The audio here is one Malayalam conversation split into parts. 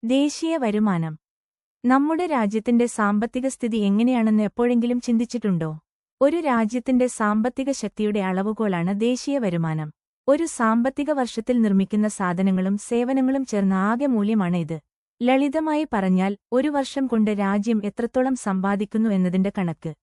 ദേശീയ വരുമാനം. നമ്മുടെ രാജ്യത്തിന്റെ സാമ്പത്തിക സ്ഥിതി എങ്ങനെയാണെന്ന് എപ്പോഴെങ്കിലും ചിന്തിച്ചിട്ടുണ്ടോ? ഒരു രാജ്യത്തിന്റെ സാമ്പത്തിക ശക്തിയുടെ അളവുകോലാണ് ദേശീയ വരുമാനം. ഒരു സാമ്പത്തിക വർഷത്തിൽ നിർമ്മിക്കുന്ന സാധനങ്ങളും സേവനങ്ങളും ചേർന്ന ആകെ മൂല്യമാണ് ഇത്. ലളിതമായി പറഞ്ഞാൽ, ഒരു വർഷം കൊണ്ട് രാജ്യം എത്രത്തോളം സമ്പാദിക്കുന്നു എന്നതിന്റെ കണക്ക്.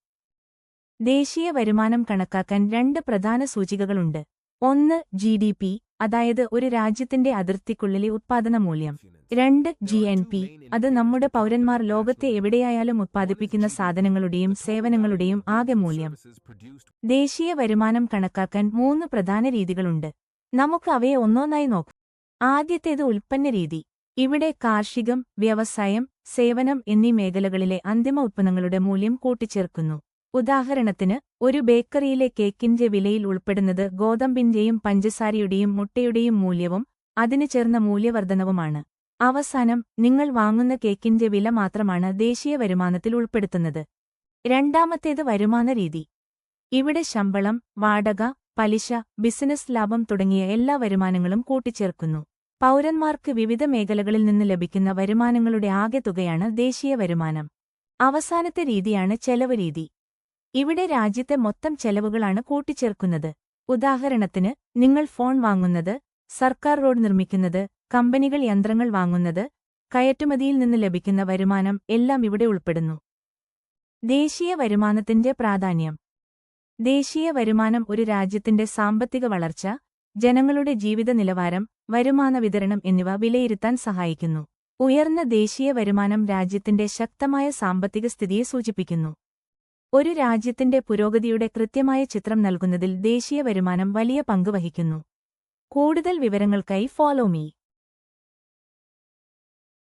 ദേശീയ വരുമാനം കണക്കാക്കാൻ രണ്ട് പ്രധാന സൂചികകളുണ്ട്. ഒന്ന് GDP, അതായത് ഒരു രാജ്യത്തിന്റെ അതിർത്തിക്കുള്ളിലെ ഉത്പാദന മൂല്യം. രണ്ട് GNP, അത് നമ്മുടെ പൗരന്മാർ ലോകത്തെ എവിടെയായാലും ഉത്പാദിപ്പിക്കുന്ന സാധനങ്ങളുടെയും സേവനങ്ങളുടെയും ആകെ മൂല്യം. ദേശീയ വരുമാനം കണക്കാക്കാൻ മൂന്ന് പ്രധാന രീതികളുണ്ട്. നമുക്ക് അവയെ ഒന്നൊന്നായി നോക്കാം. ആദ്യത്തേത് ഉൽപ്പന്ന രീതി. ഇവിടെ കാർഷികം, വ്യവസായം, സേവനം എന്നീ മേഖലകളിലെ അന്തിമ ഉത്പന്നങ്ങളുടെ മൂല്യം കൂട്ടിച്ചേർക്കുന്നു. ഉദാഹരണത്തിന്, ഒരു ബേക്കറിയിലെ കേക്കിന്റെ വിലയിൽ ഉൾപ്പെടുന്നത് ഗോതമ്പിന്റെയും പഞ്ചസാരയുടെയും മുട്ടയുടെയും മൂല്യവും അതിന് ചേർന്ന മൂല്യവർദ്ധനവുമാണ്. അവസാനം, നിങ്ങൾ വാങ്ങുന്ന കേക്കിന്റെ വില മാത്രമാണ് ദേശീയ വരുമാനത്തിൽ ഉൾപ്പെടുത്തുന്നത്. രണ്ടാമത്തേത് വരുമാന രീതി. ഇവിടെ ശമ്പളം, വാടക, പലിശ, ബിസിനസ് ലാഭം തുടങ്ങിയ എല്ലാ വരുമാനങ്ങളും കൂട്ടിച്ചേർക്കുന്നു. പൗരന്മാർക്ക് വിവിധ മേഖലകളിൽ നിന്ന് ലഭിക്കുന്ന വരുമാനങ്ങളുടെ ആകെ തുകയാണ് ദേശീയ വരുമാനം. അവസാനത്തെ രീതിയാണ് ചെലവ് രീതി. ഇവിടെ രാജ്യത്തെ മൊത്തം ചെലവുകളാണ് കൂട്ടിച്ചേർക്കുന്നത്. ഉദാഹരണത്തിന്, നിങ്ങൾ ഫോൺ വാങ്ങുന്നത്, സർക്കാർ റോഡ് നിർമ്മിക്കുന്നത്, കമ്പനികൾ യന്ത്രങ്ങൾ വാങ്ങുന്നത്, കയറ്റുമതിയിൽ നിന്ന് ലഭിക്കുന്ന വരുമാനം എല്ലാം ഇവിടെ ഉൾപ്പെടുന്നു. ദേശീയ വരുമാനത്തിന്റെ പ്രാധാന്യം. ദേശീയ വരുമാനം ഒരു രാജ്യത്തിന്റെ സാമ്പത്തിക വളർച്ച, ജനങ്ങളുടെ ജീവിത നിലവാരം, വരുമാന വിതരണം എന്നിവ വിലയിരുത്താൻ സഹായിക്കുന്നു. ഉയർന്ന ദേശീയ വരുമാനം രാജ്യത്തിന്റെ ശക്തമായ സാമ്പത്തിക സ്ഥിതിയെ സൂചിപ്പിക്കുന്നു. ഒരു രാജ്യത്തിന്റെ പുരോഗതിയുടെ കൃത്യമായ ചിത്രം നൽകുന്നതിൽ ദേശീയ വരുമാനം വലിയ പങ്ക് വഹിക്കുന്നു. കൂടുതൽ വിവരങ്ങൾക്കായി ഫോളോ മീ.